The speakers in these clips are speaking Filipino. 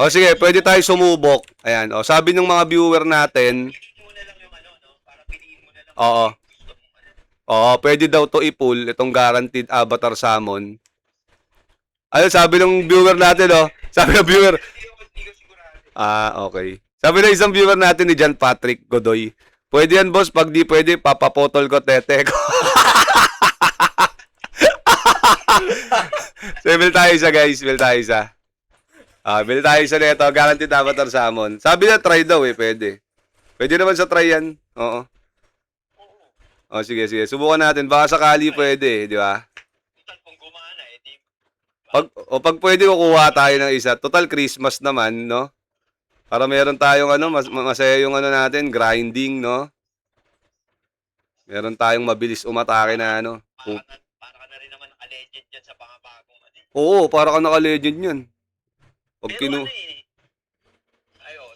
O sige, pwede tayo sumubok. Ayan, o sabi ng mga viewer natin, oo. Oo, pwede daw to i-pull itong guaranteed avatar summon. Ayun, sabi ng viewer natin, oh. Sabi ng viewer, okay. Sabi ng isang viewer natin ni John Patrick Godoy, pwede yan, boss. Pag di pwede, papapotol ko tete ko. So, build tayo isa, guys. Build tayo isa. Build tayo isa nito. Guaranteed avatar summon. Sabi na, try daw eh. Pwede. Pwede naman sa try yan. Oo. O, sige, sige. Subukan natin. Baka sakali pwede, di ba? Pag pwede, kukuha tayo ng isa. Total Christmas naman, no? Para meron tayong ano, masaya yung ano natin, grinding, no? Meron tayong mabilis umatake na ano. Para ka na rin naman naka-legend dyan sa mga bagong ano. Oo, para ka naka-legend yan. Pag Pero ano eh,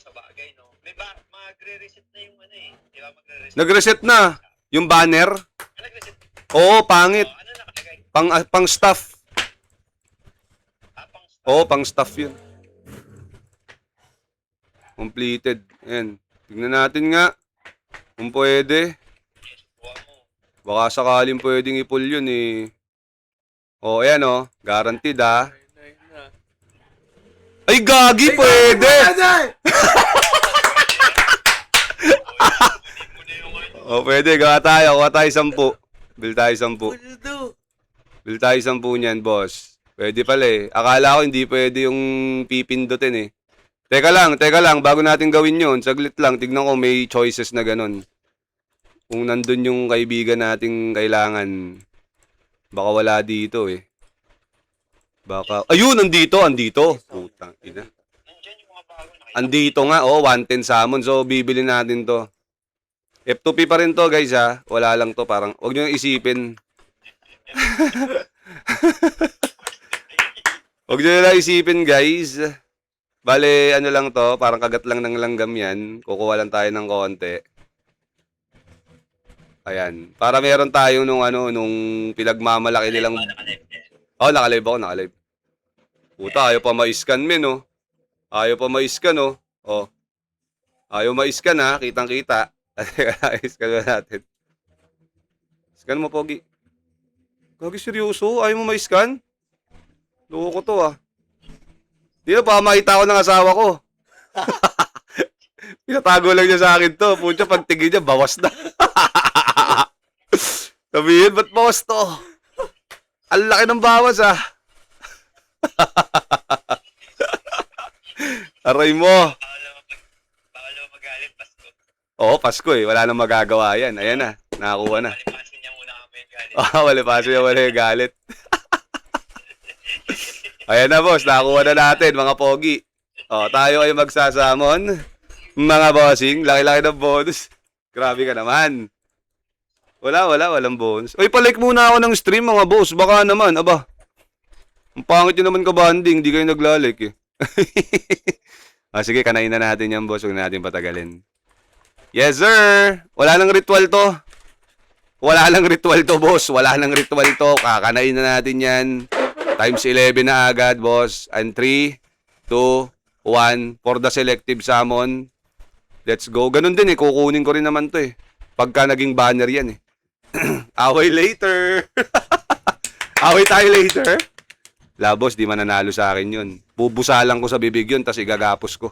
sa bagay, no? May magre-reset na yung ano eh. Di ba magre-reset? Nag-reset na. Yung banner. Nag-reset? Oo, pangit. Ano nakalagay? Pang staff. Pang staff. Oo, pang staff yun. Completed. Ayan. Tignan natin nga. Kung pwede. Baka sakaling pwedeng i-pull yun eh. O, ayan o. Guaranteed ah. Ay, gagi, pwede! O, pwede. Gawa tayo. Gawa tayo 10. Build tayo 10. Build tayo 10 niyan, boss. Pwede pala eh. Akala ko hindi pwede yung pipindutin eh. Teka lang. Bago natin gawin yun, saglit lang. Tignan ko may choices na ganun. Kung nandun yung kaibigan nating kailangan, baka wala dito eh. Baka, ayun, andito. Putang ina. Andito nga, oh, 110 summon. So, bibili natin to. F2P pa rin to, guys, ha. Wala lang to, parang, huwag nyo isipin. Huwag nyo lang isipin, guys. Bale, ano lang to, parang kagat lang ng langgam yan. Kukuha lang tayo ng konti. Ayan. Para meron tayo nung pinagmamalaki nilang... Oh, nakalive ako, nakalive. Puta, ayaw pa ma-scan, men, oh. Ayaw pa ma-scan, oh. Oh. Ayaw ma-scan, ha. Kitang-kita. I-scan mo natin. Scan mo, Pogi. Gagi, seryoso? Ayaw mo ma-scan? Loko to, ah. Di na, baka makita ko ng asawa ko. Pinatago lang niya sa akin to. Pucha, pag tingin niya, bawas na. Sabihin, ba't bawas to? Ang laki ng bawas, ah. Aray mo. Bawal mo magalit, Pasko. Oo, Pasko eh. Wala nang magagawa yan. Ayan na. Nakakuha na. Palipasin niya muna kami yung galit. Walipasin niya wala yung galit. Ayan na, boss. Nakakuha na natin, mga pogi. Tayo ay magsasamon. Mga bossing. Laki-laki ng bonus. Grabe ka naman. Walang bonus. Uy, palike muna ako ng stream, mga boss. Baka naman, aba. Ang pangit nyo naman ka-banding. Di kayo naglalike eh. Sige, kanain na natin yan, boss. Huwag natin patagalin. Yes, sir. Wala nang ritual to. Wala nang ritual to, boss. Wala nang ritual to. Kakanain na natin yan. Times 11 na agad, boss. And 3, 2, 1. For the selective summon. Let's go. Ganun din eh. Kukunin ko rin naman to eh. Pagka naging banner yan eh. Away later. Away tayo later. Labos, di mananalo sa akin yun. Bubusalan ko sa bibig yun, tas igagapos ko.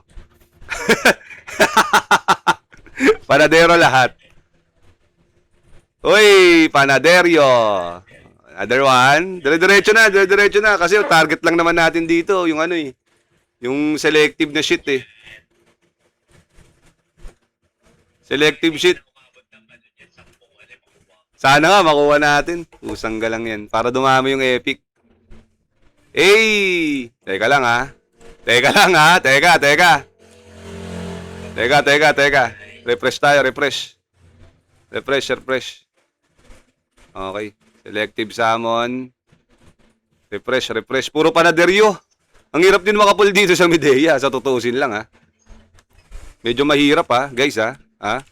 Panadero lahat. Uy, panaderyo. Another one. Dire-diretso na. Kasi yung target lang naman natin dito, yung ano eh. Yung selective na shit eh. Selective shit. Sana nga makuha natin. Usang galang yan. Para dumami yung epic. Teka lang ha. Teka. Refresh tayo, refresh. Refresh. Okay. Selective summon. Refresh. Puro panaderyo. Ang hirap din makapull dito sa Medea. Sa tutuusin lang ha. Medyo mahirap ha, guys ha. Ha?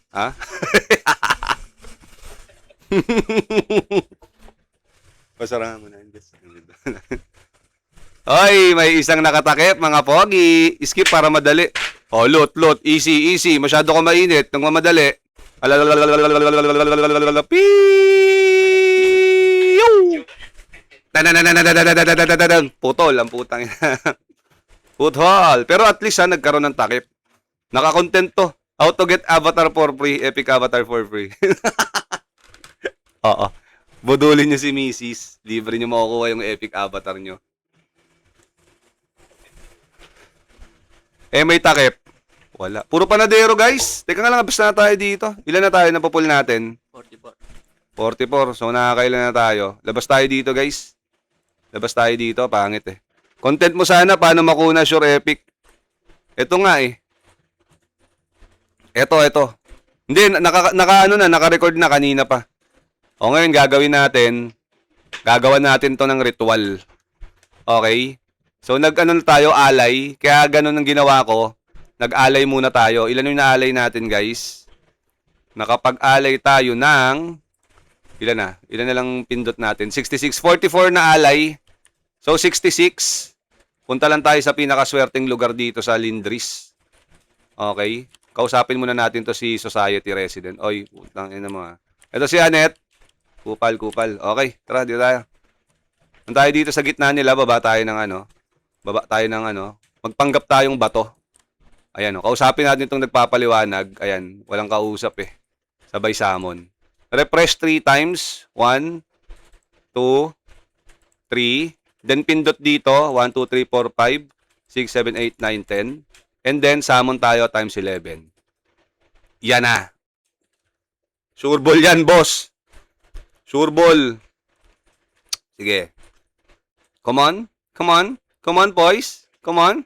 Pasarahan mo na. Oy, may isang nakatakip, mga pogi. Skip para madali. Oh, loot. Easy. Masyado ka mainit. Nang mamadali. Piu! Putol, ang putang ina. Putol. Pero at least nagkaroon ng takip. Naka-content to. How to get avatar for free. Epic avatar for free. Oo. Budulin nyo si Mrs. Libre nyo makukuha yung epic avatar nyo. May takip. Wala. Puro panadero, guys. Teka nga lang, abis na tayo dito. Ilan na tayo na popol natin? 44. 44. So, nakakailan na tayo. Labas tayo dito, guys. Labas tayo dito. Pangit eh. Content mo sana, paano makuna sure epic. Ito nga eh. Ito. Hindi, naka-record na kanina pa. O ngayon, gagawin natin to ng ritual. Okay? So, nag-ano na tayo, alay. Kaya ganun ang ginawa ko. Nag-alay muna tayo. Ilan yung naalay natin, guys? Nakapag-alay tayo ng... Ilan na? Ilan na lang pindot natin? 66. 44 na alay. So, 66. Punta lang tayo sa pinakaswerteng lugar dito sa Lindris. Okay? Kausapin muna natin to si Society Resident. Oy, putang ina mo. Ito si Anet. Kupal. Okay, tara, dito tayo. Kung tayo dito sa gitna nila, baba tayo ng magpanggap tayong bato. Ayan, kausapin natin itong nagpapaliwanag. Ayan, walang kausap eh. Sabay samon. Refresh 3 times. 1, 2, 3. Then pindot dito. 1, 2, 3, 4, 5, 6, 7, 8, 9, 10. And then samon tayo times 11. Yan na. Sure ball yan, boss. Sure ball. Sige. Come on, boys. Come on.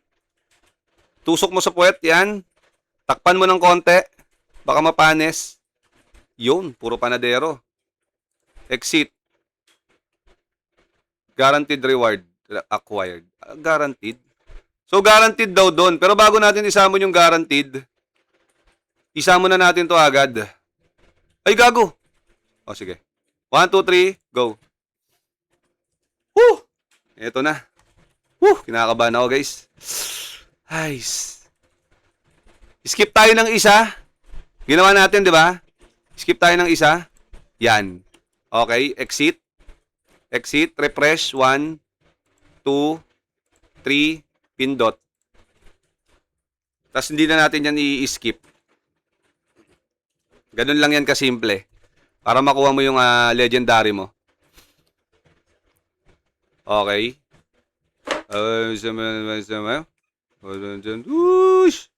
Tusok mo sa puwet, yan. Takpan mo ng konti. Baka mapanes. Yun, puro panadero. Exit. Guaranteed reward acquired. Guaranteed. So, guaranteed daw doon. Pero bago natin isamon yung guaranteed, isamon na natin to agad. Ay, gago. O, sige. 1, 2, 3, go. Woo! Ito na. Woo! Kinakabahan ako, guys. Nice. Skip tayo ng isa. Ginawa natin, di ba? Skip tayo ng isa. Yan. Okay, exit. Exit, refresh. 1, 2, 3, pindot. Tapos hindi na natin yan i-skip. Ganun lang yan kasimple. Para makuha mo yung legendary mo. Okay.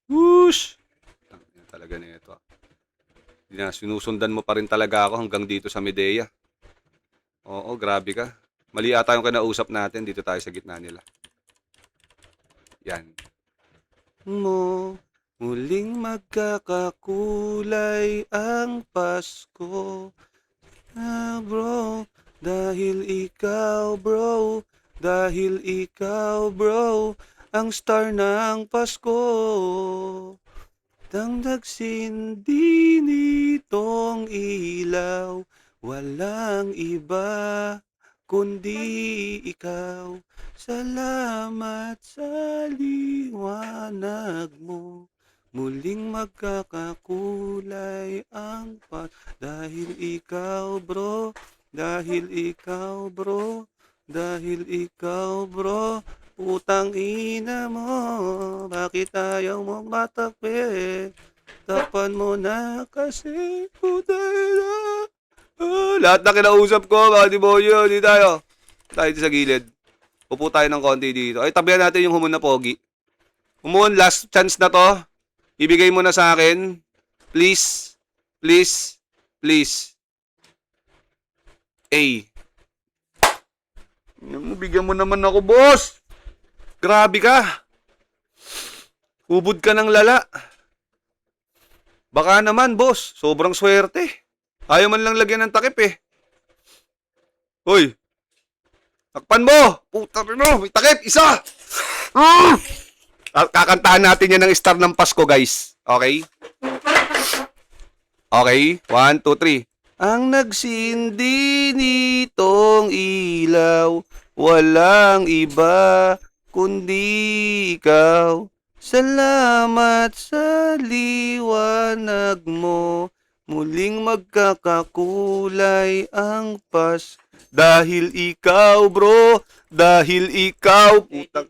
Whoosh! Talaga na ito. Sinusundan mo pa rin talaga ako hanggang dito sa Medea. Oo, grabe ka. Mali ata yung kinausap natin. Dito tayo sa gitna nila. Yan. Muling magkakakulay ang Pasko. Bro, dahil ikaw, bro. Dahil ikaw, bro, ang star ng Pasko. Nang nagsindi nitong ilaw, walang iba kundi ikaw. Salamat sa liwanag mo. Muling magkakakulay ang dahil ikaw, bro. Dahil ikaw, bro. Dahil ikaw, bro. Putang ina mo, bakit ayaw mo matakpi? Tapan mo na kasi, putang ina. Lahat na kinausap ko, mga demonyo, di tayo. Tayo sa gilid. Upo tayo ng konti dito. Ay, tabihan natin yung humon na pogi. Humon, last chance na to. Ibigay mo na sa akin. Please. Please. Please. A. Bigyan mo naman ako, boss. Grabe ka. Ubod ka ng lala. Baka naman, boss. Sobrang swerte. Ayaw man lang lagyan ng takip eh. Hoy. Takpan mo. Puta mo. May takip. Isa. Kakantahan natin yan ng star ng Pasko, guys. Okay? Okay. 1, 2, 3. Ang nagsindi nitong ilaw, walang iba kundi ikaw. Salamat sa liwanag mo. Muling magkakakulay ang dahil ikaw, bro. Dahil ikaw. Putang,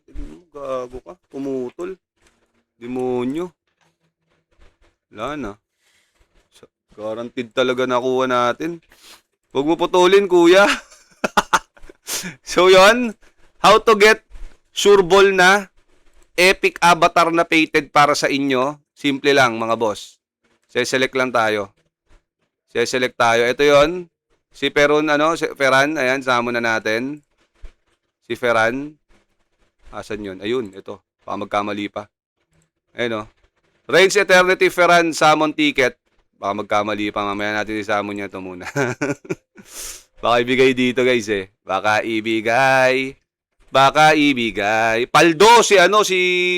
gago ka. Pumutol. Demonyo. Wala na. Guaranteed talaga nakuha natin. Huwag mo putulin, kuya. So, yon. How to get sureball na epic avatar na pated para sa inyo. Simple lang, mga boss. Seselect lang tayo. Seselect tayo. Ito yon. Si Peron, si Ferran. Ayan, sama na natin. Si Ferran. Asan yun? Ayun, ito. Baka magkamali pa. Ayun, o. Reigns Eternity Ferran Summon Ticket. Baka magkamali pa. Mamaya natin isamon niya ito muna. Baka ibigay dito, guys, eh. Baka ibigay. Paldo, si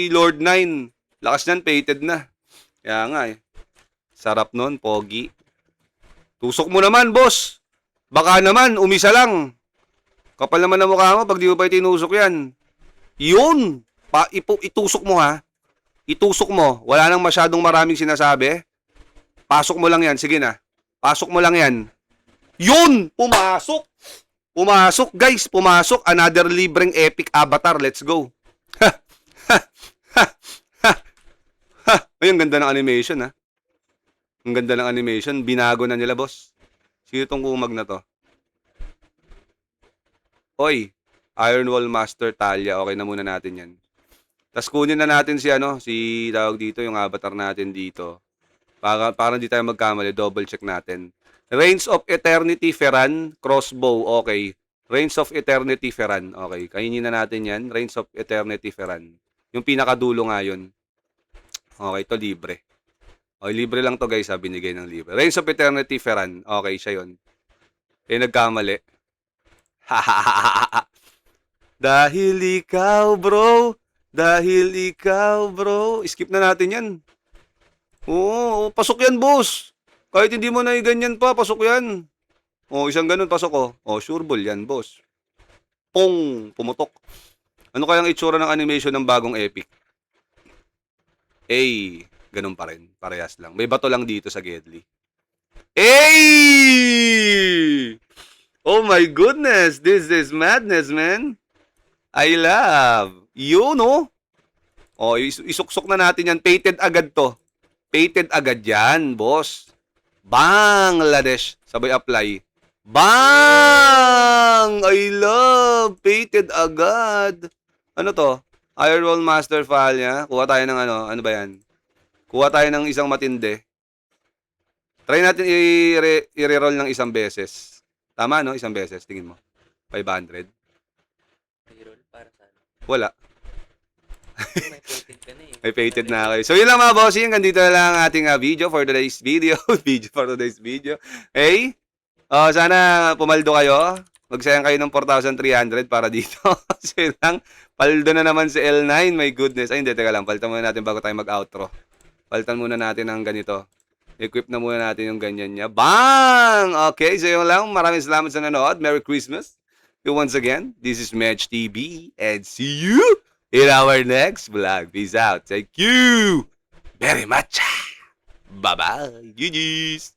Lord 9. Lakas niyan, pated na. Kaya nga, eh. Sarap nun, pogi. Tusok mo naman, boss. Baka naman, umisa lang. Kapal naman na mukha mo pag di mo pa itinusok yan. Yun! Itusok mo, ha? Itusok mo. Wala nang masyadong maraming sinasabi. Pasok mo lang yan. Sige na. Pasok mo lang yan. Yun! Pumasok! Pumasok, guys. Pumasok. Another libreng epic avatar. Let's go. Ay, ang ganda ng animation, ha? Ang ganda ng animation. Binago na nila, boss. Sino tong kumag na to? Oy, Ironwall Master Talia. Okay na muna natin yan. Tapos kunin na natin si tawag dito, yung avatar natin dito. Para hindi tayo magkamali, double check natin. Reigns of Eternity Ferran, crossbow, okay. Reigns of Eternity Ferran, okay. Kainin na natin yan, Reigns of Eternity Ferran. Yung pinakadulo nga yun. Okay, to libre. Okay, libre lang to, guys, binigay ng libre. Reigns of Eternity Ferran, okay, siya yun. Nagkamali. Dahil ikaw, bro. Dahil ikaw, bro. Skip na natin yan. Oo, pasok yan, boss. Kahit hindi mo na ganyan pa, pasok yan. Isang ganun, pasok ko. Sureball yan, boss. Pong, pumutok. Ano kayang itsura ng animation ng bagong epic? Ganun pa rin. Parehas lang. May bato lang dito sa Gedli. Oh my goodness. This is madness, man. I love. Yun, isuksok na natin yan. Pated agad to. Pated agad yan, boss. Bangladesh. Sabay apply. Bang! I love. Pated agad. Ano to? Ironwall Master Falya. Kuha tayo ng ano ba yan? Kuha tayo ng isang matindi. Try natin i-reroll ng isang beses. Tama, no? Isang beses. Tingin mo. 500. Reroll para saan? Wala. May pated ka na eh. May pated na kayo. So, yun lang mga bossing. Hanggang dito na lang ang ating video for today's video. Okay? Sana pumaldo kayo. Magsayang kayo ng 4,300 para dito. So, yun lang. Paldo na naman si L9. My goodness. Ay, hindi. Teka lang. Palitan muna natin bago tayo mag-outro. Palitan muna natin ng ganito. Equip na muna natin yung ganyan niya. Bang! Okay, so yun lang. Maraming salamat sa nanood. Merry Christmas. So once again, this is Medj TV. And see you in our next vlog. Peace out. Thank you very much. Bye-bye. GG's.